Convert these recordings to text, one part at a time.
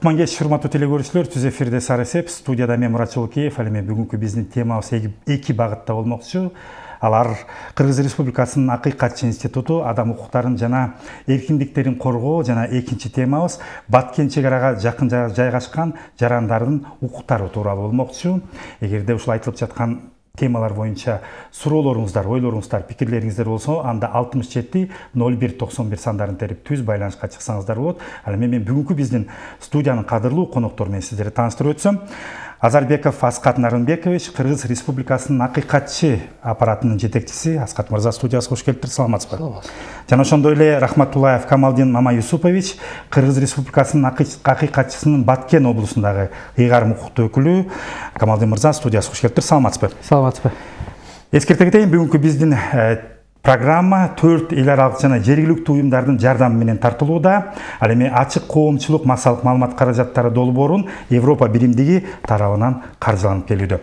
Кутман кеч, урматтуу телекөрүүчүлөр, түз эфирде Сары Эсеп, студияда мен Мурат Жолкеев. Ал эми бүгүнкү биздин темабыз эки багытта болмокчу. Алар Кыргыз Республикасынын Акыйкатчы институту адам укуктарын жана эркиндиктерин коргоо жана экинчи темабыз Баткен чек арага жакын жайгашкан жарандардын укуктары тууралуу болмокчу. Эгерде ушул айтылып жаткан темалар боюнча суроолоруңуздар, ойлоруңуздар, пикирлериңиздер болсо, анда 67-01-91 сандарын терип түз байланышка чыксаңыздар болот. Ал эми мен бүгүнкү биздин студиянын кадырлуу коноктору менен сиздерди тааныштырып өтсөм. Азарбеков Аскат Нарынбекович, Кыргыз Республикасынын Акыйкатчы аппаратынын жетекчиси. Аскат мырза, студияга кош келиптир, саламатсызбы? Жана ошондой эле Рахматуллаев Камалдин Мама-Юсупович, Кыргыз Республикасынын Акыйкатчысынын Баткен облусундагы ыйгарым укуктуу өкүлү. Камалдин мырза, студияга кош келиптир, саламатсызбы? Саламатсызбы. Эскерте кетейин, бүгүнкү биздин программа 4 эл аралык жана жергиликтүү уюмдардын жардамы менен тартылууда. Ал эми ачык коомчулук массалык маалымат каражаттары долбоорун Европа биримдиги тарабынан каржыланып келүүдө.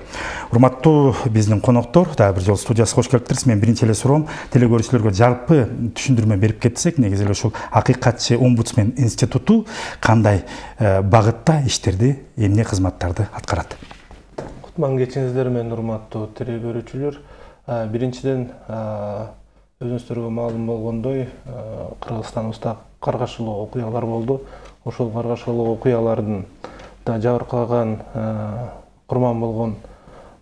Урматтуу биздин коноктор, дагы бир жолу студияга кош келиптирсиз. Мен биринчи эле суроом, телекөрүүчүлөргө жалпы түшүндүрмө берип кетсек, негизи эле ушул Акыйкатчы омбудсмен институту кандай багытта иштерди, эмне кызматтарды аткарат? Кутман кечиңиздер менен урматтуу телекөрүүчүлөр. Биринчиден, өзүңүздөргө маалым болгондой, Кыргызстаныбызда каргашылуу окуялар болду. Ошол каргашылуу окуялардын да жабыркаган, курман болгон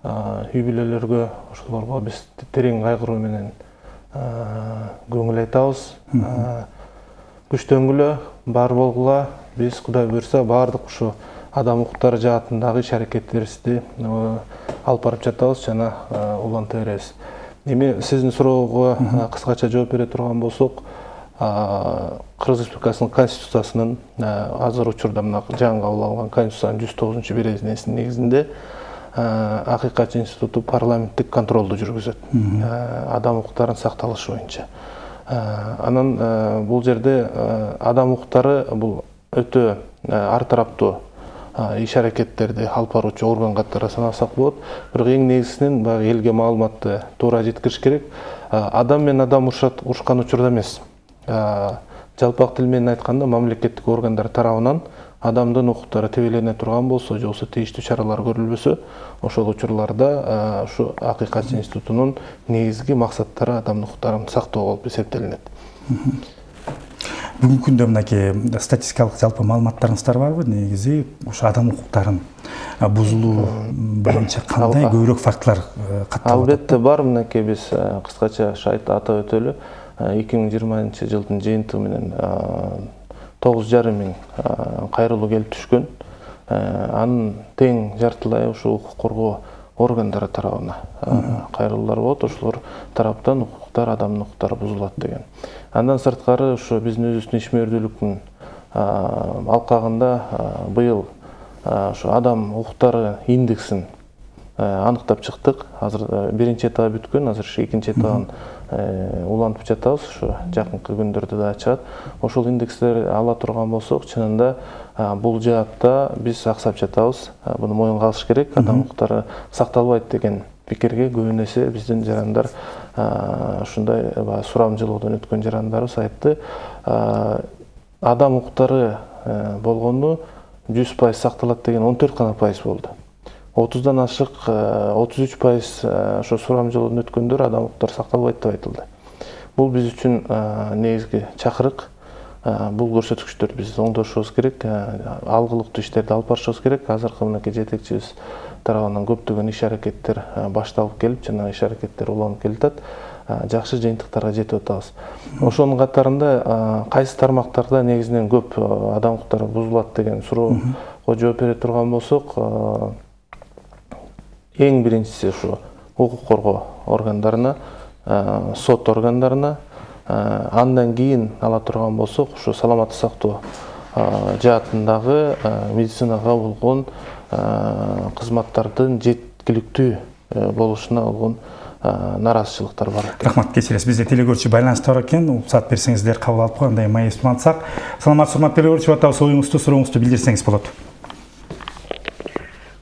үй бүлөлөргө, ошолорго биз терең кайгыруу менен көңүл айтабыз. Күчтөнгүлө, бар болгула, биз Кудай буйрса баардык ушу адам укуктары жаатындагы иш-аракеттерибизди алып барып жатабыз жана уланта беребиз. Эми сиздин суроого кыскача жооп бере турган болсок, Кыргыз Республикасынын Конституциясынын азыр учурда мына жаңы кабыл алынган Конституциянын 109-беренесинин негизинде Акыйкатчы институту парламенттик контролду жүргүзөт. Адам укуктарынын сакталышы боюнча. Анан бул жерде адам укуктары бул өтө ар тараптуу иш-аракеттерди алып баруучу орган катары санасак болот. Бирок эң негизинен баягы элге маалыматты туура жеткириш керек. Адам менен адам урушкан учурда эмес. Жалпак тил менен айтканда, мамлекеттик органдар тарабынан адамдын укуктары тебелене турган болсо, же болбосо тийиштүү чаралар көрүлбөсө, ошол учурларда ушу Акыйкатчы институтунун негизги максаттары адамдын укуктарын сактоо болуп эсептелинет. Бүгүнкү күндө мынакей статистикалык жалпы маалыматтарыңыздар барбы? Негизи ушу адам укуктарын бузулуу боюнча кандай көбүрөөк фактылар катталып? Албетте бар, мынакей биз кыскача атап өтөлү. 2020 жылдын жыйынтыгы менен 9,5 миң кайрылуу келип түшкөн. Анын тең жартылайы ушу укук коргоо органдары тарабына кайрылуулар болот. Ошолор тараптан укуктар, адамдын укуктары бузулат деген. Андан сырткары ушу биздин өзүбүздүн ишмердүүлүктүн алкагында быйыл ушу адам укуктары индексин аныктап чыктык. Азыр биринчи этабы бүткөн, азыр экинчи этабын улантып жатабыз. Ушу жакынкы күндөрдө да чыгат. Ошол индекстер ала турган болсок, чынында бул жаатта биз аксап жатабыз. Буну моюнга алыш керек. Адам укуктары сакталбайт деген пикирге көбүн эсе биздин жарандар ушундай сурамжылоодон өткөн жарандарыбыз айтты. Адам укуктары болгону 100% сакталат деген 14 гана пайыз болду. 30дан ашык 33% ошо сурамжылоодон өткөндөр адам укуктары сакталбайт деп айтылды. Бул биз үчүн негизги чакырык. Бул көрсөткүчтөрдү биз оңдошубуз керек, алгылыктуу иштерди алып барышыбыз керек. Азыркы мынакей жетекчибиз тарабынан көптөгөн иш-аракеттер башталып келип, жана иш-аракеттер уланып келатат. Жакшы жыйынтыктарга жетип атабыз. Ошонун катарында кайсы тармактарда негизинен көп адам укуктары бузулат деген суроого жооп бере турган болсок, эң биринчиси ушу укук коргоо органдарына, сот органдарына, андан кийин ала турган болсок, ушу саламаттык сактоо жаатындагы медицинага болгон кызматтардын жеткиликтүү болушуна болгон нараазычылыктар бар. Рахмат, кечиресиз. Бизде телекөрүүчү байланышта бар экен. Уруксат берсеңиздер кабыл алып койгондой маектеп антсак. Саламатсызбы, урматтуу телекөрүүчү, атабыз оюңузду, сурооңузду билдирсеңиз болот.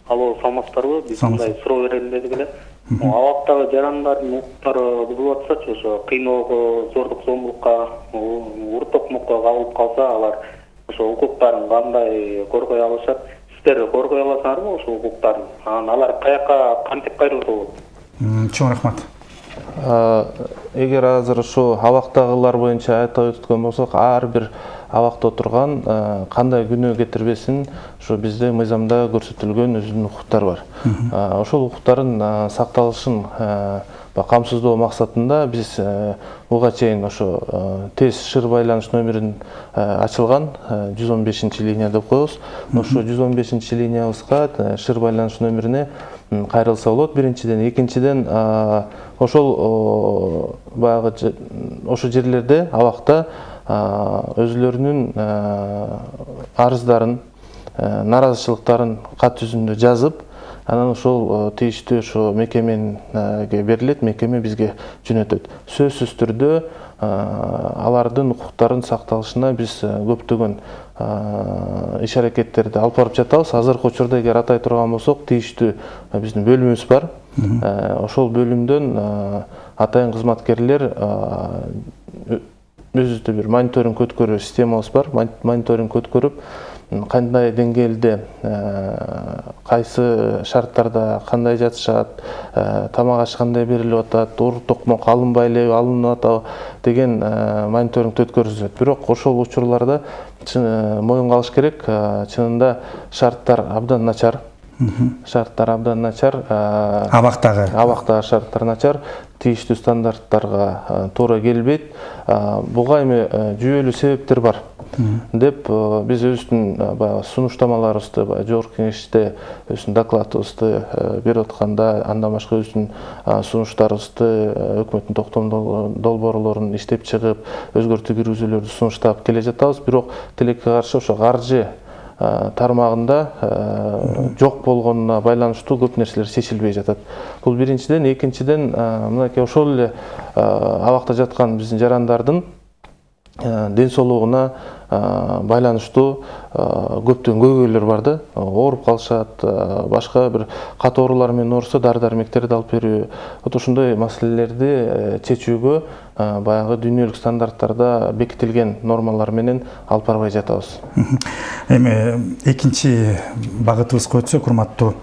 Алло, саламатсыздарбы? Биз мындай суроо берели дедик эле. Абактагы жарандардын укуктары бузулуп атсачы, ошо кыйноого, зордук зомбулукка, ур токмокко кабылып калса, алар ошо укуктарын кандай коргой алышат? Сиздер коргой аласыңарбы ошо укуктарын? Алар каяка кантип кайрылуу болот? Чоң рахмат. Эгер азыр ушу абактагылар боюнча айтып өткөн болсок, ар бир абакта отурган кандай күнөө кетирбесин, ушу бизде мыйзамда көрсөтүлгөн өзүнүн укуктары бар. Ошол укуктарын сакталышын камсыздоо максатында биз буга чейин ошо тез шыр байланыш номерин ачылган 115 линия деп коебуз. Ошо 115 линиябызга шыр байланыш номерине кайрылса болот. Биринчиден, экинчиден ошол баягы ошо жерлерде абакта өзүлөрүнүн арыздарын, наразычылыктарын кат жүзүндө жазып, анан ошол тийиштүү ошо мекемеге берилет, мекеме бизге жөнөтөт. Сөзсүз түрдө алардын укуктарын сакталышына биз көптөгөн иш аракеттерди алып барып жатабыз. Азыркы учурда эгер атай турган болсок, тийиштүү биздин бөлүмүбүз бар. Ошол бөлүмдөн атайын кызматкерлер өзүбүздө бир мониторинг өткөрүү системабыз бар. Мониторинг өткөрүп, кандай деңгээлде, кайсы шарттарда кандай жатышат, тамак аш кандай берилип атат, оор токмок алынбай элеби, алынып атабы деген мониторинг өткөрүлөт. Бирок ошол учурларда моюнга алыш керек, чынында шарттар абдан начар. Абактагы шарттар начар, тийиштүү стандарттарга туура келбейт. Буга эми жүйөлүү себептер бар деп биз өзүбүздүн сунуштамаларыбызды жогорку кеңеште өзүбүздүн докладыбызды берип атканда, андан башка өзүбүздүн сунуштарыбызды өкмөттүн токтом долбоорлорун иштеп чыгып, өзгөртүү киргизүүлөрдү сунуштап келе жатабыз. Бирок тилекке каршы ошо каржы тармагында жок болгонуна байланыштуу көп нерселер чечилбей жатат. Бул биринчиден. Экинчиден, мынакей ошол эле абакта жаткан биздин жарандардын ден соолугуна байланыштуу көптөгөн көйгөйлөр бар да. Ооруп калышат, башка бир кат оорулар менен ооруса дары-дармектерди алып берүү. Ошондой маселелерди чечүүгө баягы дүйнөлүк стандарттарда бекитилген нормалар менен алып барбай жатабыз. Эми экинчи багытыбызга өтсөк, урматтуу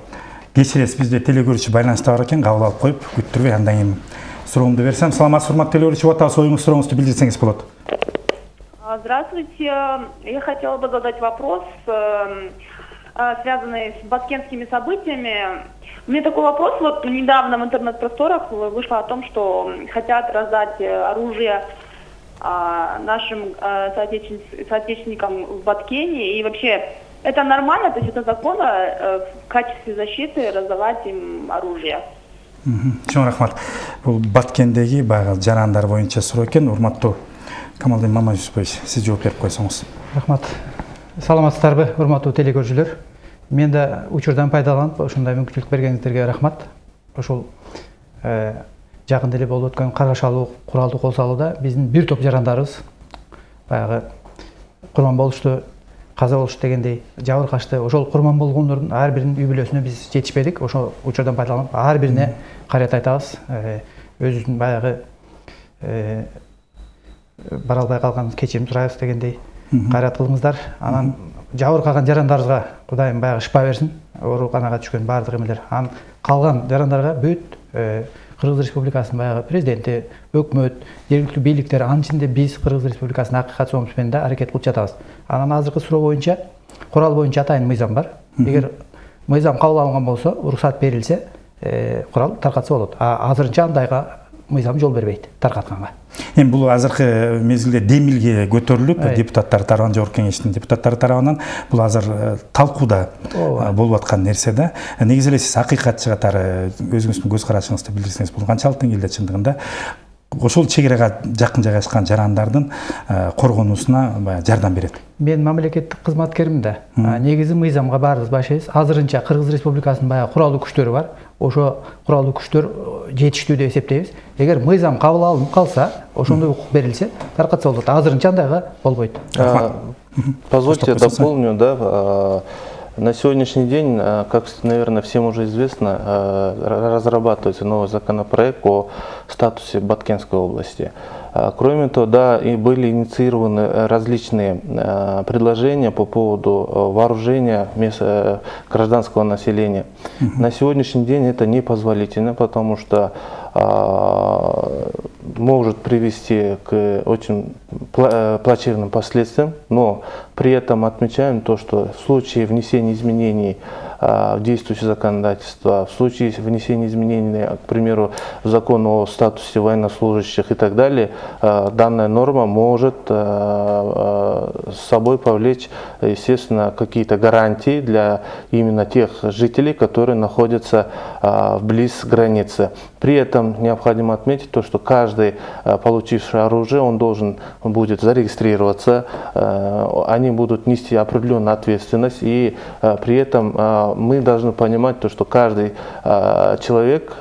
кечиресиз, бизде телекөрүүчү байланышта бар экен, кабыл алып коюп, күттүрбөй андан кийин суроомду берсем. Саламатсызбы, урматтуу телекөрүүчү, атабыз, оюңузду, сурооңузду билдирсеңиз болот. Здравствуйте. Я хотела бы задать вопрос, связанный с баткенскими событиями. У меня такой вопрос. Вот недавно в интернет-просторах вышло о том, что хотят раздать оружие нашим соотечественникам в Баткене. И вообще, это нормально? То есть это законно в качестве защиты раздавать им оружие? Чоң рахмат. Бул Баткендеги баягы жарандар боюнча суроо экен. Урматтуу Камалдин Мамажусович, сиз жооп берип койсоңуз. Рахмат. Саламатсыздарбы, урматтуу телекөрүүчүлөр. Мен да учурдан пайдаланып, ушундай мүмкүнчүлүк бергениңиздерге рахмат. Ошол жакында эле болуп өткөн каргашалуу куралдуу кол салууда биздин бир топ жарандарыбыз баягы курман болушту, каза болушту дегендей жабыркашты. Ошол курман болгондордун ар биринин үй бүлөсүнө биз жетишпедик. Ошол учурдан пайдаланып ар бирине карат айтабыз. Өзүбүздүн баягы бара албай калган кечирим сурайбыз дегендей кайрат кылыңыздар. Анан жабыркаган жарандарыбызга Кудайым баягы шыпа берсин. Ооруканага түшкөн баардык эмелер. Анан калган жарандарга бүт Кыргыз Республикасынын баягы президенти, өкмөт, жергиликтүү бийликтер, анын ичинде биз Кыргыз Республикасынын акыйкат соомуз менен да аракет кылып жатабыз. Анан азыркы суроо боюнча, курал боюнча атайын мыйзам бар. Эгер мыйзам кабыл алынган болсо, уруксат берилсе, курал таркатса болот. Азырынча андайга мыйзам жол бербейт таркатканга. Эми бул азыркы мезгилде демилге көтөрүлүп, депутаттар тарабынан, жогорку кеңештин депутаттары тарабынан бул азыр талкууда болуп аткан нерсе да. Негизи эле сиз акыйкатчы катары өзүңүздүн көз карашыңызды билдирсеңиз, бул канчалык деңгээлде чындыгында ошол чегерага жакын жайгашкан жарандардын коргонуусуна жардам берет? Мен мамлекеттик кызматкермин да. Негизи мыйзамга баарыбыз башайбыз. Азырынча Кыргыз Республикасынын баягы куралдуу күчтөрү бар. Ошо куралдуу күчтөр жетиштүү деп эсептейбиз. Эгер мыйзам кабыл алынып калса, ошондой укук берилсе, таркатса болот. Азырынча андайга болбойт. Позвольте дополню, да. На сегодняшний день, как, наверное, всем уже известно, разрабатывается новый законопроект о статусе Баткенской области. Кроме того, да, и были инициированы различные предложения по поводу вооружения гражданского населения. На сегодняшний день это непозволительно, потому что может привести к очень плачевным последствиям, но при этом отмечаем то, что в случае внесения изменений в действующее законодательство, в случае внесения изменений, к примеру, в закон о статусе военнослужащих и так далее, данная норма может с собой повлечь, естественно, какие-то гарантии для именно тех жителей, которые находятся вблизи границы. При этом необходимо отметить то, что каждый, получивший оружие, он должен будет зарегистрироваться, они будут нести определенную ответственность, и при этом мы должны понимать то, что каждый человек,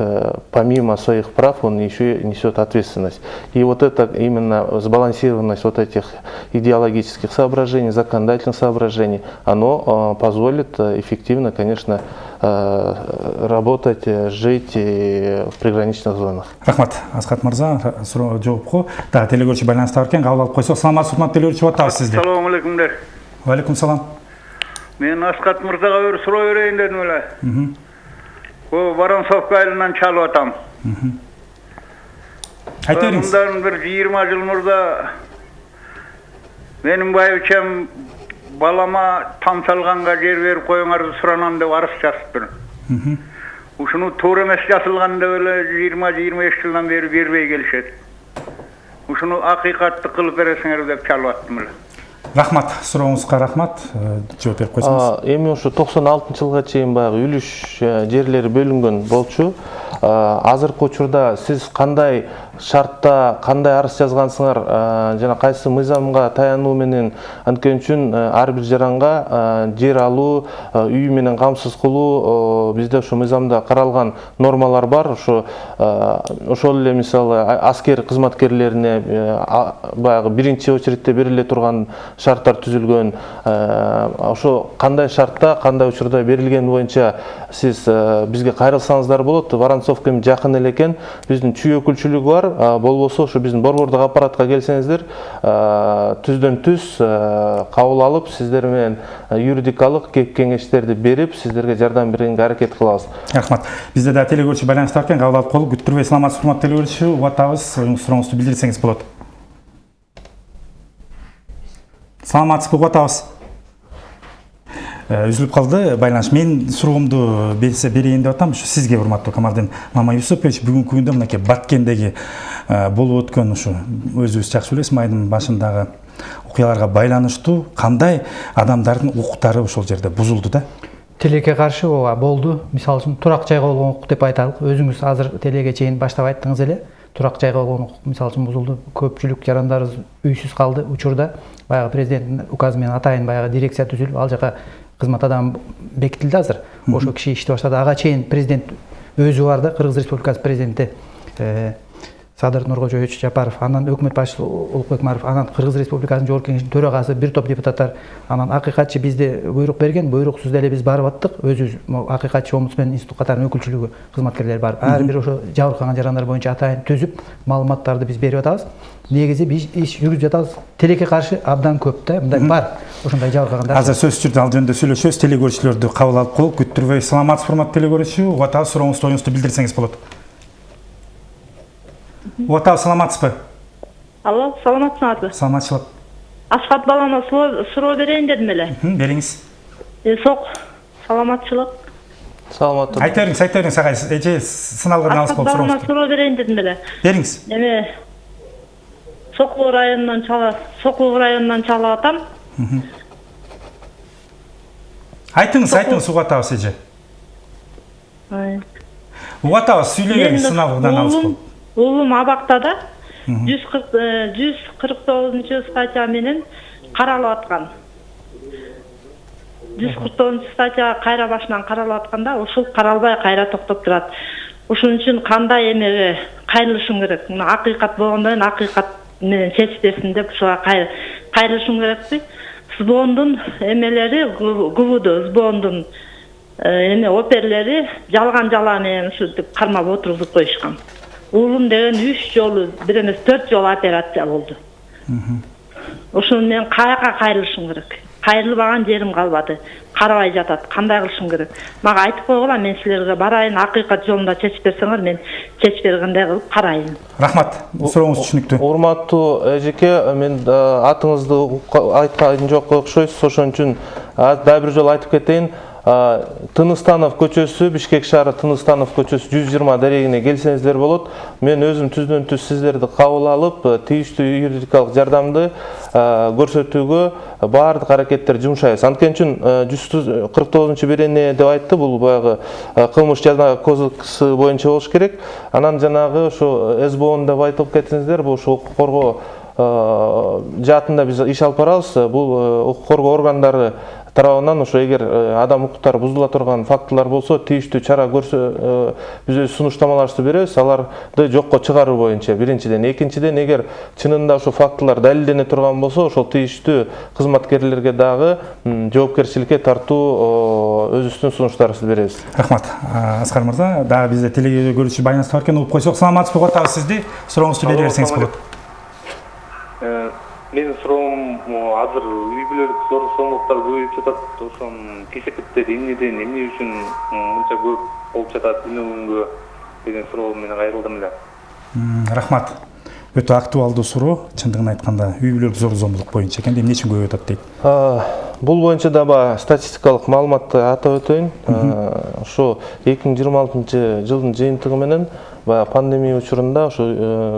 помимо своих прав, он еще и несет ответственность. И вот это именно сбалансированность вот этих идеологических соображений, законодательных соображений, оно позволит эффективно, конечно, работать, жить в приграничных зонах. Рахмат, Асхат Мырза, суроо жооп. Да, телегөрчү байланыста бар экен, кабыл алып койсок. Саламатсыз, урматтуу телегөрчү, атабыз сизди. Assalomu alaykumlar. Ва алейкум салам. Men Asqat Mirzaga bir so'rov bereyin dedim öyle. Bu Vorontsovka aylandan çalıp atam. Ayta beriңиz. Bundan bir 20 yıl murda benim bayıçam balama tam salganga yer verip koyuңарды suranam dep arız жазıptır. Uşunu to'g'ri emas жазылганда öyle 20-25 yıldan beri berbey gelişet. Uşunu haqiqatly qılıp beresiňer dep çalıp attım. Рахмат, сурооңузга рахмат. Жооп берип койсоңуз. Эми ушу 96-жылга чейин баягы үлүш жерлери бөлүнгөн болчу. Азыркы учурда сиз кандай шартта, кандай арыз жазгансыңар, жана кайсы мыйзамга таянуу менен, анткени үчүн ар бир жаранга жер алуу, үй менен камсыз кылуу бизде ушу мыйзамда каралган нормалар бар. Ошол эле мисалы аскер кызматкерлерине баягы биринчи очередте бериле турган шарттар түзүлгөн. Ошо кандай шартта, кандай учурда берилген боюнча сиз бизге кайрылсаңыздар болот. Воронцовка жакын эле экен, биздин чүй өкүлчүлүгү бар. Болбосо ошо биздин борбордук аппаратка келсеңиздер, түздөн түз кабыл алып, сиздер менен юридикалык кеңештерди берип, сиздерге жардам берүүгө аракет кылабыз. Рахмат. Бизде да телегөрчү байланыста бар экен, кабыл алып коюп күттүрбөй. Саламатсыз, урматтуу телегөрчү, убатабыз, сурооңузду билдирсеңиз болот. Саламатсызбы, убатабыз. Үзүлүп калды байланыш. Мен суроомду берейин деп атам. Сизге, урматтуу Камалдин Мамаюсупович, бүгүнкү күндө мынакей Баткендеги болуп өткөн ушу өзүбүз жакшы билесиз, майдын башындагы окуяларга байланыштуу кандай адамдардын укуктары ошол жерде бузулду да? Телекке каршы ооба болду. Мисалы үчүн турак жайга болгон укук деп айталык. Өзүңүз азыр телеге чейин баштап айттыңыз эле. Турак жайга болгон укук мисалы үчүн бузулду. Көпчүлүк жарандарыбыз үйсүз калды. Учурда баягы президенттин указы менен атайын баягы дирекция түзүлүп, ал жака кызмат адам бекитилди азыр. Ошо киши иштеп баштады. Ага чейин президент өзү бар да, Кыргыз Республикасы президенти Садыр Нуркожоевич Жапаров, анан өкмөт башчысы Улукбек Маров, анан Кыргыз Республикасынын жогорку кеңешинин төрагасы, бир топ депутаттар, анан акыйкатчы бизде буйрук берген, буйруксуз деле биз барып аттык. Өзүбүз акыйкатчы омбудсмен институт катарынын өкүлчүлүгү кызматкерлери барып, ар бир ошо жабыркаган жарандар боюнча атайын түзүп, маалыматтарды биз берип атабыз. Негизи биз иш жүргүзүп жатабыз. Телекке каршы абдан көп да, мындай бар. Ошондой жабыркагандар. Азыр сөз жүрдү, ал жөнүндө сүйлөшөбүз. Телегөрчүлөрдү кабыл алып коюп күттүрбөй. Саламатсыз, урматтуу телегөрчү, убатабыз, сурооңузду, оюңузду билдирсеңиз болот. Убатабыз, саламатсызбы? Алло, саламатсызбы? Саламатчылык. Асхат балама суроо берейин дедим эле. Бериңиз. Сок, саламатчылык. Саламатты. Айта бериңиз, агай. Эже сыналган алыс болуп балама сурооңузду. суроо берейин дедим эле. Бериңиз. Эме Сокулук районунан чалып атам. Айтыңыз, убатабыз, эже. Убатабыз, сүйлөй бериңиз, сыналган алыс болуп. Уулум абактада 149 статья менен каралып аткан. 149 статья кайра башынан каралып атканда, ушул каралбай кайра токтоп турат. Ушун үчүн кандай эмеге кайрылышым керек? Мына акыйкат болгондон кийин акыйкат менен чечтесин деп ушуга кайрылышым керекпи? СБОндун эмелери ГУВД, СБОндун оперлери жалган менен ушинтип кармап отургузуп коюшкан. уулум деген 3 жолу, бир эмес 4 жолу операция болду. Ошону мен каяка кайрылышым керек? Кайрылбаган жерим калбады. Карабай жатат. Кандай кылышым керек? Мага айтып койгула, мен силерге барайын, акыйкат жолунда чечип берсеңер, мен чечип бергендей кылып карайын. Рахмат. Сурооңуз түшүнүктүү. Урматтуу эжеке, мен атыңызды айткан жок окшойсуз, ошон үчүн дагы бир жолу айтып кетейин. Тыныстанов көчөсү, Бишкек шаары Тыныстанов көчөсү 120 дарегине келсеңиздер болот. Мен өзүм түздөн түз сиздерди кабыл алып, тийиштүү юридикалык жардамды көрсөтүүгө баардык аракеттер жумшайбыз. Анткени үчүн 149-берене деп айтты, бул баягы кылмыш жаза кодекси боюнча болуш керек. Анан жанагы ошо СБОн деп айтып кетиңиздер, бул ошо укук коргоо жаатында биз иш алып барабыз. Бул укук коргоо органдары тарабынан ошо эгер адам укуктары бузула турган фактылар болсо, тийиштүү чара көрсө биз өз сунуштамаларыбызды беребиз, аларды жокко чыгаруу боюнча. Биринчиден, экинчиден, эгер чынында ошо фактылар далилдене турган болсо, ошол тийиштүү кызматкерлерге дагы жоопкерчиликке тартуу өзүбүздүн сунуштарыбызды беребиз. Рахмат. Аскар мырза, дагы бизде телегөрүүчү байланыста бар экен, угуп койсок. Саламатсызбы, угуп атабыз сизди. Сурооңузду бере берсеңиз болот. Менин суроом азыр үй бүлөлүк зомбулуктар көбөйүп жатат. Ошон кесепеттер эмне үчүн мынча көп болуп жатат күнү-күнгө деген суроо менен кайрылдым эле. Рахмат. Өтө актуалдуу суроо. Чындыгын айтканда үй бүлөлүк зомбулук боюнча экен, эмне үчүн көбөйүп атат дейт. Бул боюнча дагы статистикалык маалыматты атап өтөйүн. Ошо 2026-жылдын жыйынтыгы менен пандемия учурунда ошо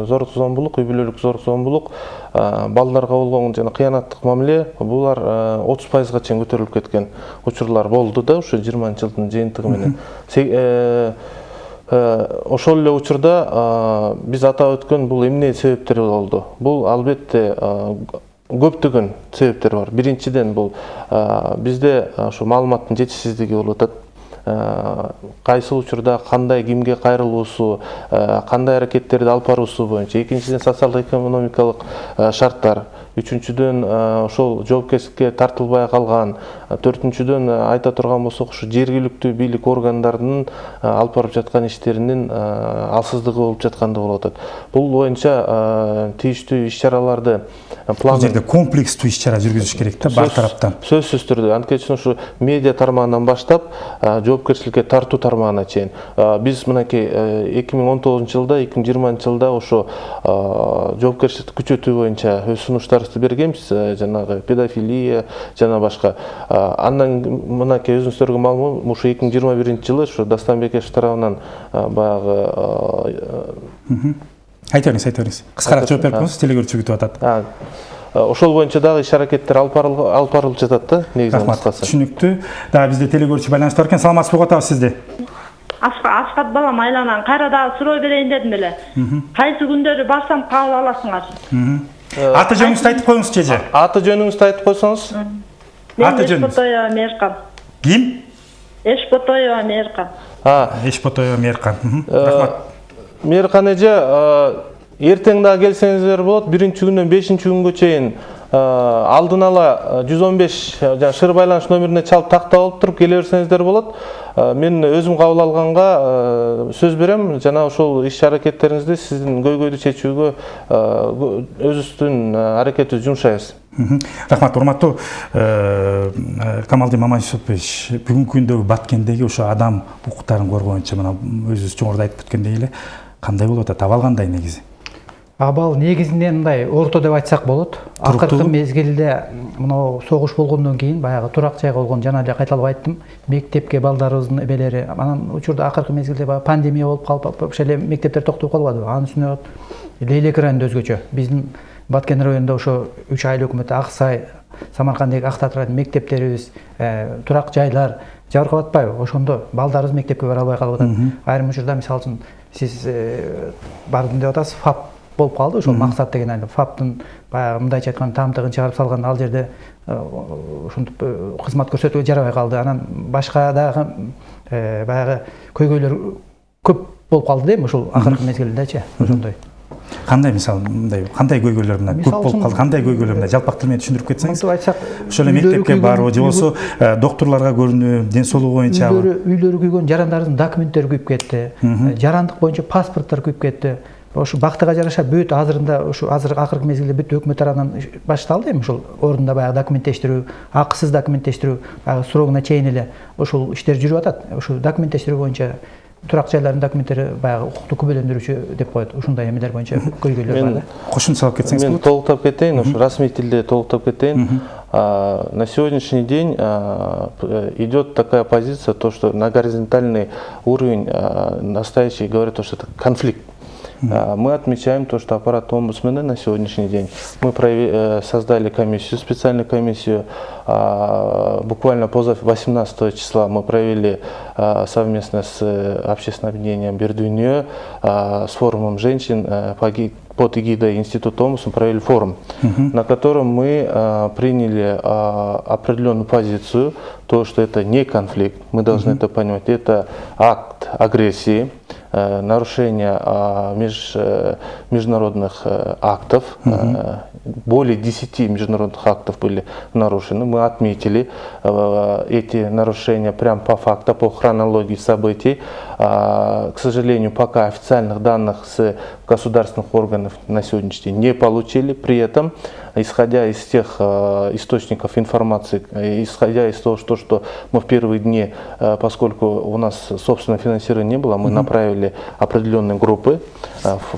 зордук зомбулук, үй бүлөлүк зордук зомбулук, балдарга болгон жана кыянаттык мамиле, булар 30%га чейин көтөрүлүп кеткен учурлар болду да, ошо 20-жылдын жыйынтыгы менен. Ошол эле учурда биз атап өткөн бул эмне себептери болду? Бул албетте көптөгөн себептер бар. Биринчиден бул бизде ошо маалыматтын жетишсиздиги болуп атат. Кайсы учурда кандай кимге кайрылуусу, кандай аракеттерди алып баруусу боюнча. Экинчиден социалдык-экономикалык шарттар. Үчүнчүдөн ошол жоопкерчиликке тартылбай калган. Төртүнчүдөн айта турган болсок, ушу жергиликтүү бийлик органдарынын алып барып жаткан иштеринин алсыздыгы болуп жаткандыгы болуп атат. Бул боюнча тийиштүү иш-чараларды Бул жерде комплекстүү иш-чара жүргүзүш керек да, бар тараптан. Сөзсүз түрдө, анткени ушу медиа тармагынан баштап жоопкерчиликке тартуу тармагына чейин. Биз мынакей 2019-жылда, 2020-жылда ошо жоопкерчиликти күчөтүү боюнча өз сунуштарыбызды бергенбиз, жанагы педофилия жана башка. Андан мынакей өзүңүздөргө маалым, ушу 2021-жылы ушу Дастан Бекешев тарабынан баягы айта бериңиз. Кыскараак жооп берип коюңуз, телегөрүүчү күтүп атат. Ошол боюнча дагы иш-аракеттер алып барылып жатат да, негизинен кыскасы. Түшүнүктүү. Дагы бизде телегөрүүчү байланыста бар экен. Саламатсызбы, угуп атабыз сизди. Асхат балам, айланан кайра дагы суроо берейин дедим эле. Кайсы күндөрү барсам кабыл аласыңар? Аты жөнүңүздү айтып коюңузчу эже. Аты жөнүңүздү айтып койсоңуз. Аты жөнүңүз? Эшботоева Мээркан. Ким? Эшботоева Мээркан. Эшботоева Мээркан. Рахмат. Мээркан эже, эртең дагы келсеңиздер болот. 1-күндөн 5-күнгө чейин алдын ала 115 жана шыр байланыш номерине чалып тактап алып туруп келе берсеңиздер болот. Мен өзүм кабыл алганга сөз берем, жана ошол иш-аракеттериңизди сиздин көйгөйдү чечүүгө өзүбүздүн аракетибизди жумшайбыз. Рахмат, урматтуу Камалдин Мамашевич, бүгүнкү күндөгү Баткендеги ошо адам укуктарын коргоо боюнча мына өзүбүз жогоруда айтып өткөндөй эле кандай болуп атат? Абал кандай негизи? Абал негизинен мындай орто деп айтсак болот. Акыркы мезгилде мына согуш болгондон кийин баягы турак жайга болгон, жана эле кайталап айттым, мектепке балдарыбыздын эбелери, анан учурда акыркы мезгилде пандемия болуп калып, ошол эле мектептер токтоп калбадыбы? Анын үстүнө Лейлек районунда өзгөчө. Биздин Баткен районунда ошо 3 айыл өкмөтү Аксай, Самарканддагы Актат районунун мектептерибиз, турак жайлар жабыркап атпайбы? Ошондо балдарыбыз мектепке бара албай калып атат. Айрым учурда мисалы үчүн сиз бардым деп атасыз, ФАП болуп калды, ошол максат деген айыл. ФАПтын баягы мындайча айтканда тамтыгын чыгарып салган, ал жерде ушинтип кызмат көрсөтүүгө жарабай калды. Анан башка дагы баягы көйгөйлөр көп болуп калды дейм, ошол акыркы мезгилдечи, ошондой. Кандай мисалы мындай кандай көйгөйлөр мына көп болуп калды, кандай көйгөйлөр мына жалпак тил менен түшүндүрүп кетсеңиз? Ошол эле мектепке баруу же болбосо доктурларга көрүнүү, ден соолугу боюнча үйлөрү күйгөн, жарандарыбыздын документтери күйүп кетти, жарандык боюнча паспорттор күйүп кетти. Ошо бактыга жараша бүт азырында азыр акыркы мезгилде бүт өкмөт тарабынан башталды эми ушул ордунда баягы документтештирүү, акысыз документтештирүү, баягы срогуна чейин эле ушул иштер жүрүп атат. Ушул документтештирүү боюнча турак жайлардын документтери баягы укукту күбөлөндүрүүчү деп коет. Ушундай эмелер боюнча көйгөйлөр бар да. Кошумча салып кетсеңиз болот. Мен толуктап кетейин, ушу расмий тилде толуктап кетейин. На сегодняшний день идет такая позиция, то, что на горизонтальный уровень настоящий говорит, что это конфликт. Мы отмечаем то, что аппарат омбудсмена на сегодняшний день мы создали комиссию, специальную комиссию. Буквально поза 18 числа мы провели совместно с общественным объединением «Бердюнье», с форумом женщин под эгидой Института омбудса провели форум, на котором мы приняли определенную позицию, то, что это не конфликт, мы должны это понимать, это акт агрессии, нарушение международных актов, более 10 международных актов были нарушены. Мы отметили эти нарушения прямо по факту, по хронологии событий. К сожалению, пока официальных данных с государственных органов на сегодняшний день не получили. При этом, исходя из тех источников информации, исходя из того, что мы в первые дни, поскольку у нас собственного финансирования не было, мы направили определенные группы,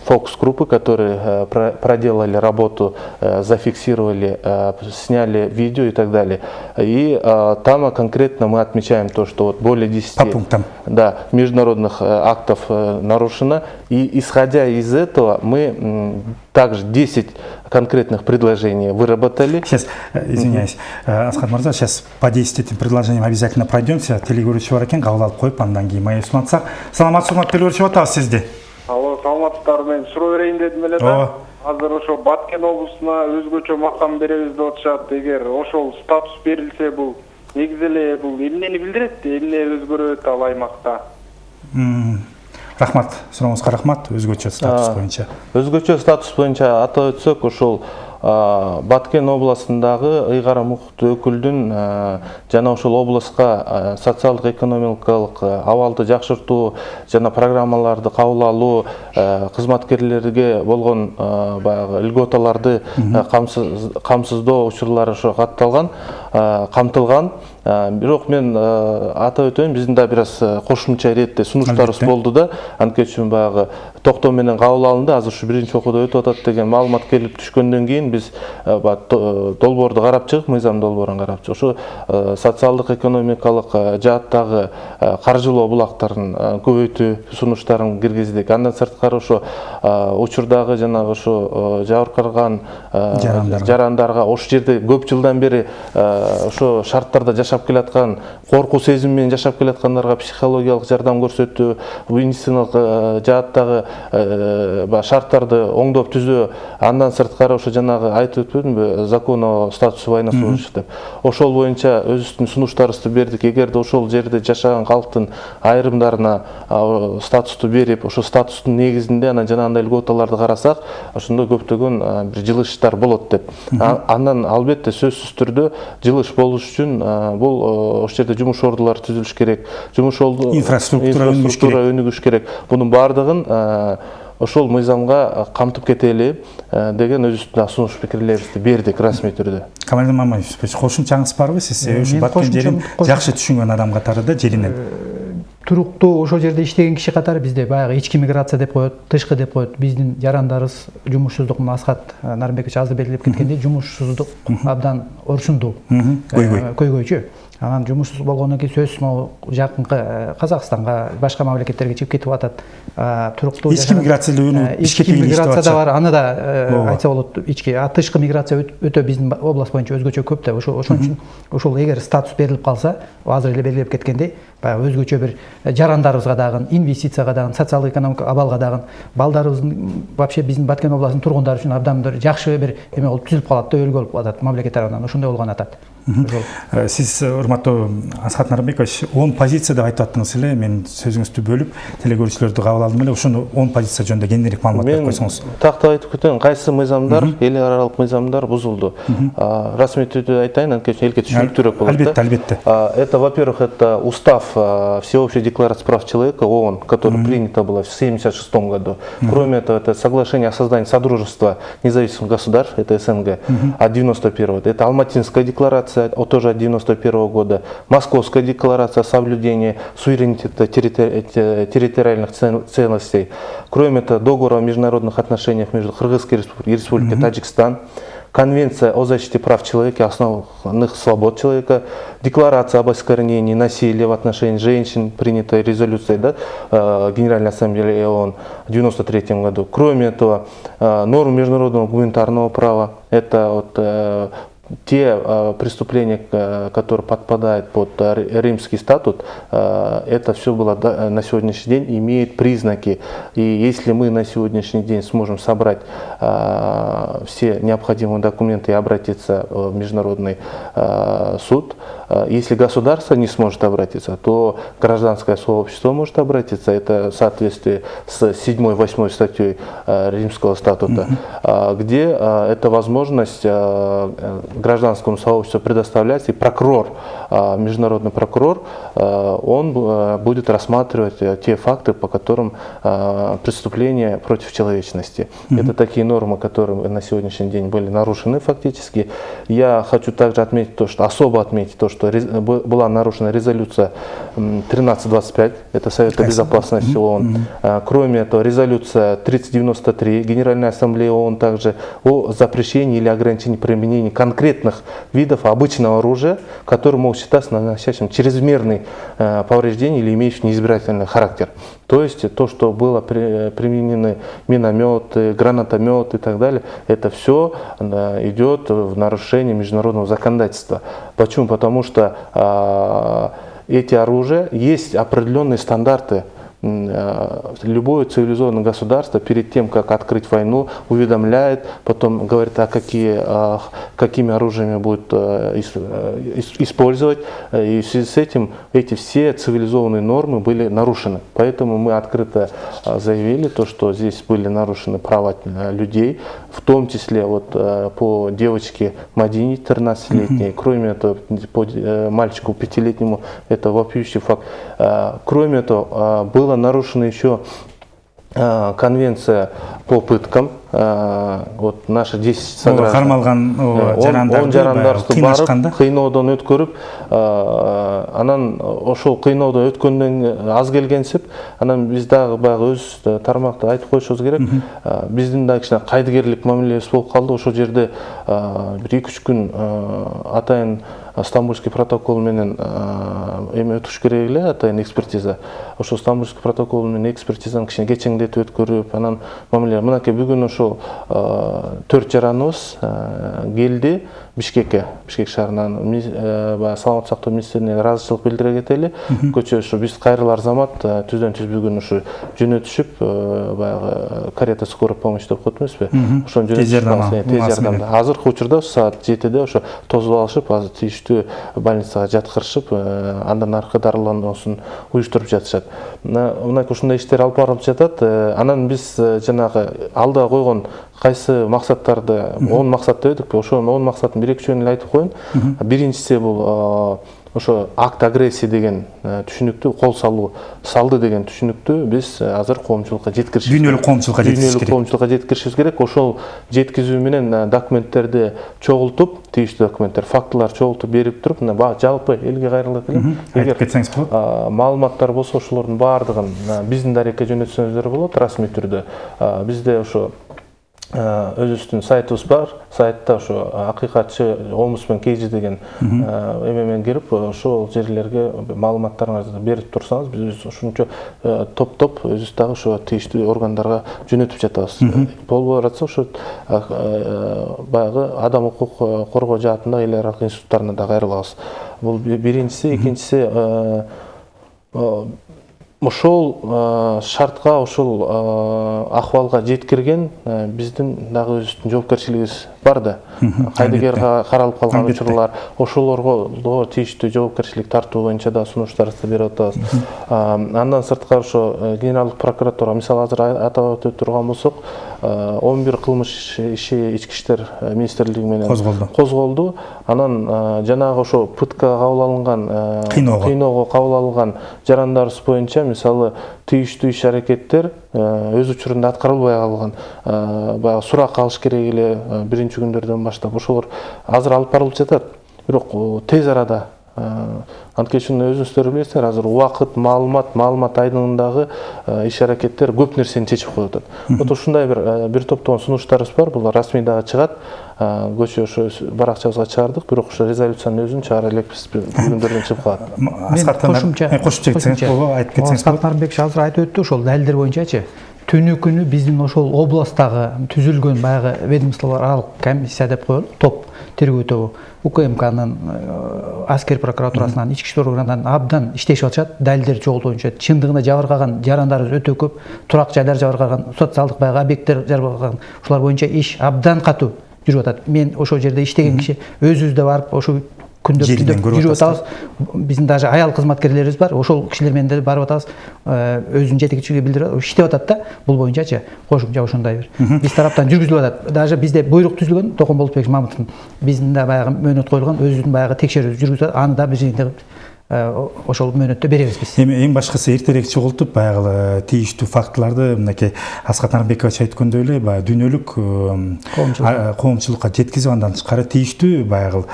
фокус-группы, которые проделали работу, зафиксировали, сняли видео и так далее. И там конкретно мы отмечаем то, что вот более 10 по пунктам. Да, международных актов нарушено. И исходя из этого мы также 10 конкретных предложений выработали. Сейчас, извиняюсь, Асхат Мырза, сейчас по 10 этим предложениям обязательно пройдемся. Телегөрүүчү бар экен, кабыл алып коюп, андан кийин май сунатсак. Саламатсызбы, телегөрүүчү атабыз сизди. Алло, саламатсыздар, мен суроо берейин дедим эле да. Азыр ошо Баткен облусуна өзгөчө макам беребиз деп атышат. Эгер ошол статус берилсе, бул негизи эле бул эмнени билдирет, эмне өзгөрөт ал аймакта? Рахмат, сурооңузга рахмат. Өзгөчө статус боюнча. Өзгөчө статус боюнча атап өтсөк, ошол Баткен областындагы ыйгара мукуктуу өкүлдүн жана ошол областка социалдык экономикалык абалды жакшыртуу жана программаларды кабыл алуу, кызматкерлерге болгон баягы льготаларды камсыздоо учурлары ошо камтылган. Бирок мен атап өтөйүн, биздин да бир аз кошумча иретте сунуштарыбыз болду да, анткени үчүн баягы токтоо менен кабыл алынды. Азыр ушу биринчи окууда өтүп атат деген маалымат келип түшкөндөн кийин биз долбоорду карап чыгып, мыйзам долбоорун карап чыгып, ошо социалдык экономикалык жааттагы каржылоо булактарын көбөйтүү сунуштарын киргиздик. Андан сырткары ошо учурдагы жанагы ошо жабыркаган жарандарга ошол жерде көп жылдан бери ошо шарттарда жашап келаткан, коркуу сезими менен жашап келаткандарга психологиялык жардам көрсөтүү, медициналык жааттагы шарттарды оңдоп түзөө, андан сырткары ошо жанагы айтып өтпөдүмбү, закон о статусе военнослужащих деп. Ошол боюнча өзүбүздүн сунуштарыбызды бердик. Эгерде ошол жерде жашаган калктын айрымдарына статусту берип, ошо статустун негизинде анан жанагындай льготаларды карасак, ошондо көптөгөн бир жылыштар болот деп. Андан албетте сөзсүз түрдө жылыш болуш үчүн бул ошол жерде жумуш ордулары түзүлүш керек, жумуш инфраструктура өнүгүш керек. Бунун баардыгын ошол мыйзамга камтып кетели деген өзүбүздүн сунуш пикирлерибизди бердик расмий түрдө. Камалидин Мамаевич, кошумчаңыз барбы? Сиз ушу Баткен жерин жакшы түшүнгөн адам катарында жеринен. Туруктуу ошол жерде иштеген киши катары бизде баягы ички миграция деп коет, тышкы деп коет. Биздин жарандарыбыз жумушсуздук, Асхат Нарымбекович азыр белгилеп кеткендей, жумушсуздук абдан орчундуу, көйгөйчү. Анан жумушсуз болгондон кийин сөзсүз могу жакынкы Казакстанга, башка мамлекеттерге чыгып кетип атат. Туруктуу ички миграциялоо, ички миграция да бар, аны да айтса болот. Ички, тышкы миграция өтө биздин област боюнча өзгөчө көп да. Ошон үчүн ошол эгер статус берилип калса, азыр эле белгилеп кеткендей, баягы өзгөчө бир жарандарыбызга дагы, инвестицияга дагы, социалдык экономикалык абалга дагы, балдарыбыздын вообще биздин Баткен областынын тургундары үчүн абдан бир жакшы бир эме болуп түзүлүп калат да, өлгө болуп атат мамлекет тарабынан. Ошондой болгон атат. Сиз урматтуу Асхат Нарымбекович 10 позиция деп айтып аттыңыз эле. Мен сөзүңүздү бөлүп, телекөрүүчүлөрдү кабыл алдым эле. Ошону 10 позиция жөнүндө кеңирээк маалымат берип койсоңуз. Тактап айтып кетейин, кайсы мыйзамдар, эл аралык мыйзамдар бузулду. Расмий түрдө айтайын, анткени элге түшүнүктүүрөөк болот. Албетте. Это, во-первых, это устав Всеобщей декларации прав человека ООН, который принято было в 1976 году. Кроме этого, это соглашение о создании Содружества независимых государств, это СНГ, от 91 года. Это Алматинская декларация, тоже от 91 года. Московская декларация о соблюдении суверенитета территориальных ценностей. Кроме этого, договор о международных отношениях между Кыргызской республикой и Республикой Таджикистан. Конвенция о защите прав человека и основных свобод человека, декларация об искоренении насилия в отношении женщин, принятая резолюцией Генеральной Ассамблеи ООН в 1993 году. Кроме этого, нормы международного гуманитарного права, это те преступления, которые подпадают под Римский статут, это все было на сегодняшний день имеет признаки. И если мы на сегодняшний день сможем собрать все необходимые документы и обратиться в Международный суд, если государство не сможет обратиться, то гражданское сообщество может обратиться. Это в соответствии с 7-8 статьей Римского статута, где эта возможность гражданскому сообществу предоставляется, и прокурор, международный прокурор, он будет рассматривать те факты, по которым преступления против человечности. Это такие нормы, которые на сегодняшний день были нарушены фактически. Я хочу также отметить то, что особо отметить то, что была нарушена резолюция 1325, это Совета Безопасности ООН. Кроме этого, резолюция 3093 Генеральной Ассамблеи ООН также о запрещении или ограничении применения конкретных видов обычного оружия, которые могут считаться наносящим чрезмерный повреждение или имеющим неизбирательный характер. То есть то, что было применены минометы, гранатометы и так далее, это все идет в нарушение международного законодательства. Почему? Потому что эти оружия, есть определенные стандарты. Любое цивилизованное государство перед тем, как открыть войну, уведомляет, потом говорит, какими оружиями будет использовать. И в связи с этим эти все цивилизованные нормы были нарушены. Поэтому мы открыто заявили, что здесь были нарушены права людей, в том числе по девочке Мадине, 13-летней, кроме этого, по мальчику 5-летнему, это вопиющий факт. Кроме этого, было нарушена еще конвенция по пыткам. Наши 10 сограждан он жарандарды барып кыйноодон өткөрүп, анан ошол кыйноодон өткөндөн аз келгенсип, анан биз дагы баягы өз тармакта айтып коюшубуз керек. Биздин да кичине кайдыгерлик мамилебиз болуп калды. Ошол жерде бир 2-3 күн атайын Стамбульский протокол менен эме өтүш керек эле, атайын экспертиза. Ошол Стамбульский протокол менен экспертизаны кичине кечеңдетип өткөрүп, анан мамиле мынакей бүгүн ошол 4 жараныбыз келди Бишкекке, Бишкек шаарынан саламаттык сактоо министрлигине ыраазычылык билдире кетели. Көчө ушу биз кайрылар замат түздөн түз бүгүн ушу жөнөтүшүп, баягы карета скорой помощь деп коет эмеспи? Ошону жөнөтүшүп, тез жардамда. Азыркы учурда саат 7-де ошо тосуп алышып, азыр тийиштүү больницага жаткырышып, андан аркы дарылануусун уюштуруп жатышат. Мынакей ушундай иштер алып барылып жатат. Анан биз жанагы алда койгон кайсы максаттарды 10 максат дедикпи, ошол 10 максаттын 1-2-чөнү эле айтып коеюн. Биринчиси бул ошо акт агрессии деген түшүнүктү кол салды деген түшүнүктү биз азыр коомчулукка жеткиришибиз керек. Дүйнөлүк коомчулукка жеткиришибиз керек. Ошол жеткизүү менен документтерди чогултуп, тийиштүү документтер, фактылар чогултуп берип туруп, жалпы элге кайрылат элем. Айтып кетсеңиз болот. Маалыматтар болсо ошолордун баардыгын биздин дарекке жөнөтсөңүздөр болот расмий түрдө. Бизде ошо өзүбүздүн сайтыбыз бар. Сайтта ошо акыйкатчы омбудсмен KG деген эмемен кирип, ошол жерлерге маалыматтарыңызды берип турсаңыз, биз ушунчо топ өзүбүз дагы ошо тийиштүү органдарга жөнөтүп жатабыз. Болбой жатса ошо баягы адам укук коргоо жаатындагы эл аралык институттарына да кайрылабыз. Бул биринчиси. Экинчиси, ошол шартка, ошол акыбалга жеткирген биздин дагы өзүбүздүн жоопкерчилигибиз бар да. Кайдыгер каралып калган учурлар, ошолорго тийиштүү жоопкерчилик тартуу боюнча да сунуштарыбызды берип атабыз. Андан сырткары ошо генералдык прокуратура, мисалы азыр атап өтүп турган болсок, 11 кылмыш иши Ички иштер министрлиги менен козголду. Анан жанагы ошо пытка кабыл алынган, кыйноого кабыл алынган жарандарыбыз боюнча мисалы тийиштүү иш аракеттер өз учурунда аткарылбай калган, баягы сурак алыш керек эле биринчи күндөрдөн баштап ошолор азыр алып барылып жатат. Бирок тез арада анткени өзүңүздөр билесиздер, азыр убакыт, маалымат айдыңындагы иш аракеттер көп нерсени чечип коюп атат. Вот ушундай бир топтогон сунуштарыбыз бар. Булар расмий дагы чыгат. Көчө ошо баракчабызга чыгардык, бирок ошо резолюциянын өзүн чыгара элекпиз, бүгүндөрдөн чыгып калат. Кошумча айтып кетсеңиз. Аскар Нарымбек азыр айтып өттү, ошол далилдер боюнчачы түнү күнү биздин ошол областтагы түзүлгөн баягы ведомстволор аралык комиссия деп коелу, топ тергөө тобу, УКМКнын, аскер прокуратурасынан, ички иштер органдарынан абдан иштешип атышат. Далилдер чогултуу боюнча чындыгында жабыркаган жарандарыбыз өтө көп, турак жайлар жабыркаган, социалдык баягы объекттер жабыркаган, ушулар боюнча иш абдан катуу жүрүп атат. Мен ошол жерде иштеген киши өзүбүздө барып ошо күндөп жүрүп атабыз. Биздин даже аял кызматкерлерибиз бар. Ошол кишилер менен деле барып атабыз. Өзүнүн жетекчилиги билдирип иштеп атат да. Бул боюнчачы кошумча ошондой бир биз тараптан жүргүзүлүп атат. Даже бизде буйрук түзүлгөн, Токон Болотбек Мамытовдун биздин да баягы мөөнөт коюлган, өзүнүн баягы текшерүү жүргүзүп атат. Аны да биз ошол мөөнөттө беребиз биз. Эң башкысы эртерээк чогултуп баягы тийиштүү фактыларды мынакей Аскар Нарымбекович айткандай эле баягы дүйнөлүк коомчулукка жеткизип, андан тышкары тийиштүү баягы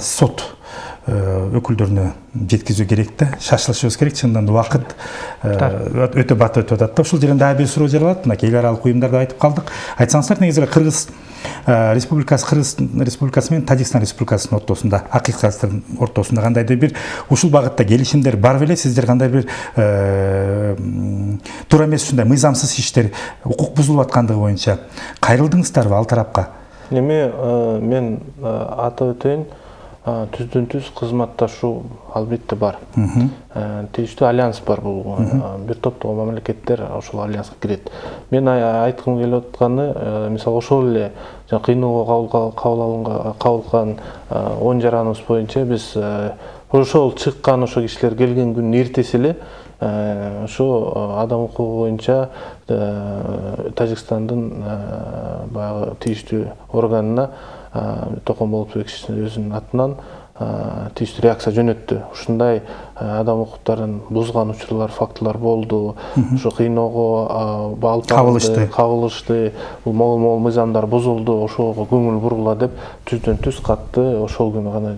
сот өкүлдөрүнө жеткизүү керек да. Шашылышыбыз керек. Чындыгында убакыт өтө бат өтүп атат да. Ушул жерден дагы бир суроо жаралат. Мынакей эл аралык уюмдарда айтып калдык. Айтсаңыздар, негизи Кыргыз Республикасы менен Тажикстан Республикасынын ортосунда, акыйкаттын ортосунда кандайдыр бир ушул багытта келишимдер бар беле? Сиздер кандай бир туура эмес ушундай мыйзамсыз иштер, укук бузулуп аткандыгы боюнча кайрылдыңыздарбы ал тарапка? Мен атап өтөйүн, түздөн түз кызматташуу албетте бар. Тийиштүү альянс бар, бул бир топтогон мамлекеттер ошол альянска кирет. Мен айткым келип атканы, мисалы ошол эле кыйноого кабыл алган 10 жараныбыз боюнча биз ошол чыккан ошо кишилер келген күнүн эртеси эле ошо адам укугу боюнча Тажикстандын баягы тийиштүү органына Токон Болотбек өзүнүн атынан тийиштүү реакция жөнөттү. Ушундай адам укуктарын бузган учурлар, фактылар болду. Ошо кыйноого кабылышты, могул мыйзамдар бузулду, ошого көңүл бургула деп түздөн түз катты ошол күнү гана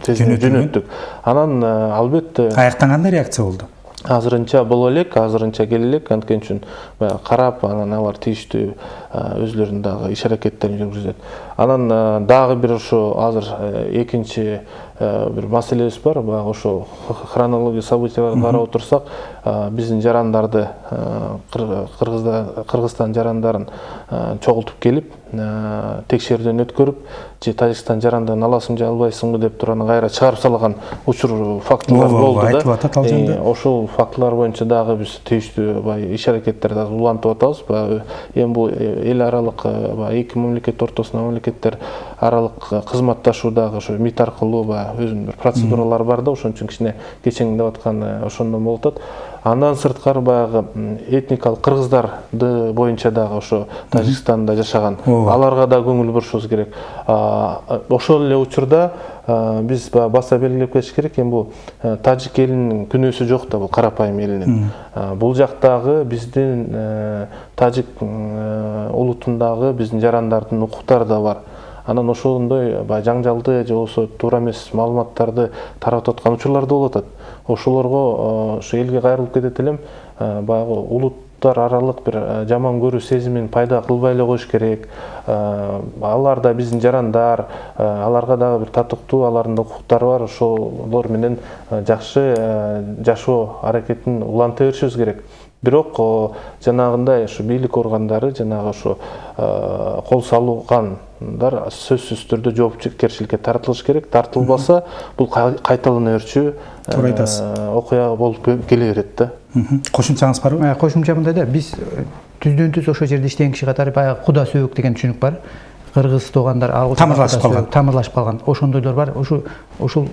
жөнөттүк. Анан албетте аяктан кандай реакция болду? Азырынча боло элек, азырынча келе элек, анткени үчүн карап, анан алар тийиштүү өзлөрүнүн дагы иш аракеттерин жүргүзөт. Анан дагы бир ошо азыр экинчи бир маселебиз бар. Баягы ошо хронология событияларды карап отурсак, биздин жарандарды, Кыргызстан жарандарын чогултуп келип, текшерүүдөн өткөрүп, же Тажикстан жарандарын аласың же албайсыңбы деп туруп кайра чыгарып салган учур фактылар болду да. Ошол фактылар боюнча дагы биз тийиштүү иш аракеттерди улантып атабыз. Эми бул эл аралык эки мамлекет ортосунда мамлекеттер аралык кызматташуудагы ошо МИД аркылуу өзүнүн бир процедуралары бар да, ошон үчүн кичине кечеңдеп аткан ошондон болуп атат. Андан сырткары баягы этникалык кыргыздарды боюнча дагы ошо Тажикстанда жашаган, аларга да көңүл бурушубуз керек. Ошол эле учурда биз баса белгилеп кетиш керек, эми бул тажик элинин күнөөсү жок да, бул карапайым элинин. Бул жактагы биздин тажик улутундагы биздин жарандардын укуктары да бар. Анан ошондой жаңжалды же болбосо туура эмес маалыматтарды таратып аткан учурлар да болуп атат. Ошолорго ошо элге кайрылып кетет элем, баягы улуттар аралык бир жаман көрүү сезимин пайда кылбай эле коюш керек. Алар да биздин жарандар, аларга дагы бир татыктуу, алардын да укуктары бар, ошолор менен жакшы жашоо аракетин уланта беришибиз керек. Бирок жанагындай ошо бийлик органдары жанагы ошо кол салган кылгандар сөзсүз түрдө жоопкерчиликке тартылыш керек. Тартылбаса бул кайталана берчү окуя болуп келе берет да. Кошумчаңыз барбы? Кошумча мындай да, биз түздөн түз ошол жерде иштеген киши катары баягы куда сөөк деген түшүнүк бар. Кыргыз туугандар тамырлашып калган. Ошондойлор бар. Ошол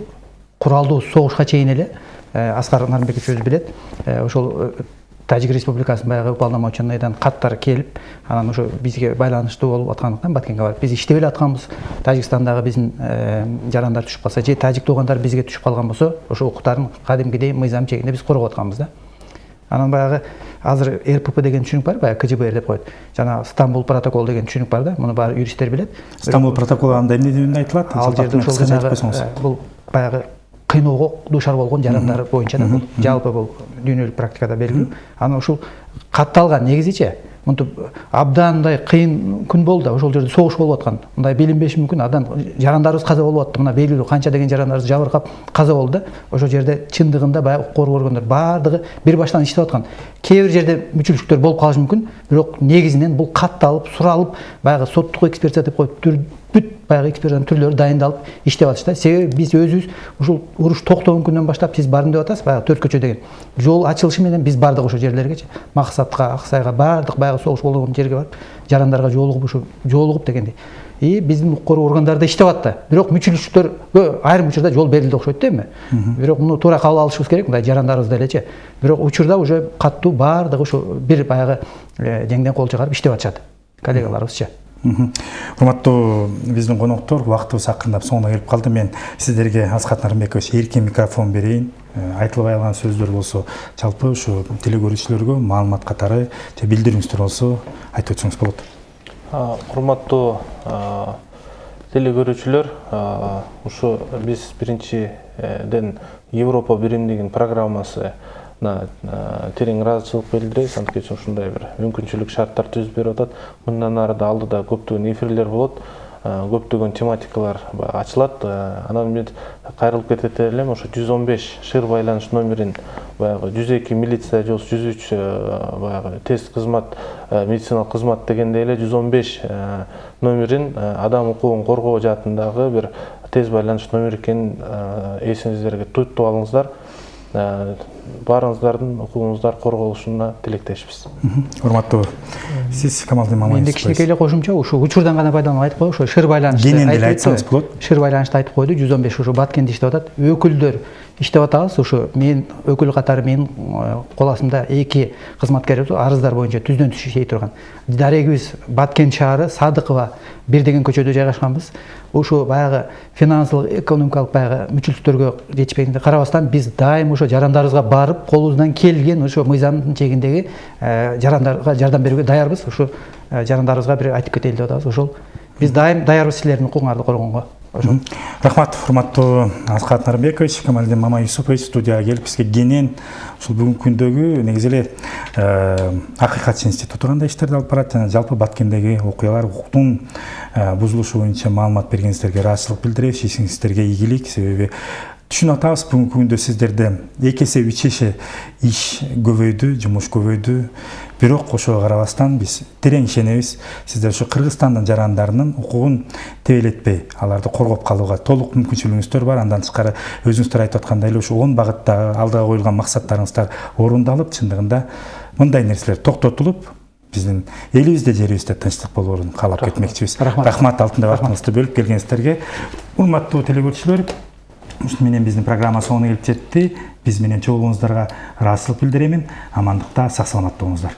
куралдуу согушка чейин эле Аскар Нарымбекович өзү билет. Ошол Тажик Республикасынын баягы уполномоченныйдан каттар келип, анан ошо бизге байланыштуу болуп аткандыктан Баткенге барып биз иштеп эле атканбыз. Тажикстандагы биздин жарандар түшүп калса, же тажик туугандар бизге түшүп калган болсо, ошо укуктарын кадимкидей мыйзам чегинде биз коргоп атканбыз да. Анан баягы азыр РПП деген түшүнүк бар, баягы КЖБР деп коет. Жана Стамбул протокол деген түшүнүк бар да. Муну баары юристтер билет. Стамбул протоколу анда эмне деп айтылат? Ал жерде ошол бул баягы кыйноого дуушар болгон жарандар боюнча да, бул жалпы бул дүйнөлүк практикада белгилүү. Анан ушул катталган негизиче мынтип абдандай кыйын күн болду да, ошол жерде согуш болуп аткан. Мындай билинбеши мүмкүн, адам жарандарыбыз каза болуп атты. Мына белгилүү канча деген жарандарыбыз жабыркап каза болду да. Ошол жерде чындыгында баягы укук көргөндөр баардыгы бир баштан иштеп аткан. Кээ бир жерде мүчүлүктөр болуп калышы мүмкүн, бирок негизинен бул катталып, суралып, баягы соттук экспертиза деп коюп бүт баягы экспертизанын түрлөрү дайындалып иштеп атышты. Себеби биз өзүбүз ушул уруш токтогон күндөн баштап сиз бардым деп атасыз, баягы 4 көчө деген. Жол ачылышы менен биз бардык ошол жерлергечи. Максатка, Аксайга бардык баягы согуш болгон жерге барып, жарандарга жолугуп дегендей. Биздин укук коргоо органдары да иштеп атты. Бирок мүчүлүктөргө айрым учурда жол берилди окшойт да эми. Бирок муну туура кабыл алышыбыз керек, мындай жарандарыбыз делечи. Бирок учурда уже каттуу бардыгы ошо бир баягы жеңден кол чыгарып иштеп атышат коллегаларыбызча. Урматтуу биздин коноктор, убактыбыз акырындап соңуна келип калды. Мен сиздерге Аскар Нарымбекович эркин микрофон берейин. Айтылбай калган сөздөр болсо, жалпы ушу телекөрүүчүлөргө маалымат катары же билдирүүңүздөр болсо айтып өтсөңүз болот. Урматтуу телекөрүүчүлөр, ушу биз биринчиден Европа биримдигинин программасы терең ыраазычылык билдиребиз, анткени ушундай бир мүмкүнчүлүк шарттар түзүп берип атат. Мындан ары да алдыда көптөгөн эфирлер болот, көптөгөн тематикалар ачылат. Анан мен кайрылып кетет элем, ошо 115 шыр байланыш номерин баягы 102 милиция же 103 баягы тест кызмат, медициналык кызмат дегенде эле 115 номерин адам укугун коргоо жаатындагы бир тез байланыш номер экенин эсиңиздерге туттуп алыңыздар. Баарыңыздардын укугуңуздар корголушуна тилектешпиз. Урматтуу, сиз Камалдин Мамаев. Менде кичинекей эле кошумча, ушу учурдан гана пайдаланып айтып коюп, ошо шыр байланышты айтсаңыз болот. Шыр байланышты айтып койду, 115 ушу Баткенде иштеп атат. Өкүлдөр иштеп атабыз, ушу мен өкүл катары менин кол астымда 2 кызматкер арыздар боюнча түздөн түз иштей турган. Дарегибиз Баткен шаары, Садыкова 1 деген көчөдө жайгашканбыз. Ушу баягы финансылык, экономикалык баягы мүчүлүктөргө жетишпегенде карабастан биз дайым ошо жарандарыбызга барып, колубуздан келген ошо мыйзамдын чегиндеги жарандарга жардам берүүгө даярбыз. Ушу жарандарыбызга бир айтып кетели деп атабыз. Ошол биз дайым даярбыз силердин укугуңарды коргонго. Рахмат, урматтуу Аскар Нарымбекович, Камалдин Мамаевич студияга келип бизге кенен ушул бүгүнкү күндөгү негизи эле Акыйкат институту кандай иштерди алып барат жана жалпы Баткендеги окуялар, укуктун бузулушу боюнча маалымат бергениңиздерге ыраазычылык билдиребиз. Ишиңиздерге ийгилик, себеби түшүнүп атабыз бүгүнкү күндө сиздерде 2 эсе 3 эсе иш көбөйдү, жумуш көбөйдү. Бирок ошого карабастан биз терең ишенебиз. Сиздер ушу Кыргызстандын жарандарынын укугун тебелетпей, аларды коргоп калууга толук мүмкүнчүлүгүңүздөр бар. Андан тышкары өзүңүздөр айтып аткандай эле ушу 10 багытта алдыга коюлган максаттарыңыздар орундалып, чындыгында мындай нерселер токтотулуп, биздин элибизде, жерибизде тынчтык болоорун каалап кетмекчибиз. Рахмат алтындай убактыңызды бөлүп келгениңиздерге. Урматтуу телекөрүүчүлөр, ушуну менен биздин программа соңуна келип жетти. Биз менен чогулууңуздарга ыраазычылык билдиремин. Амандыкта, сак саламатта болуңуздар.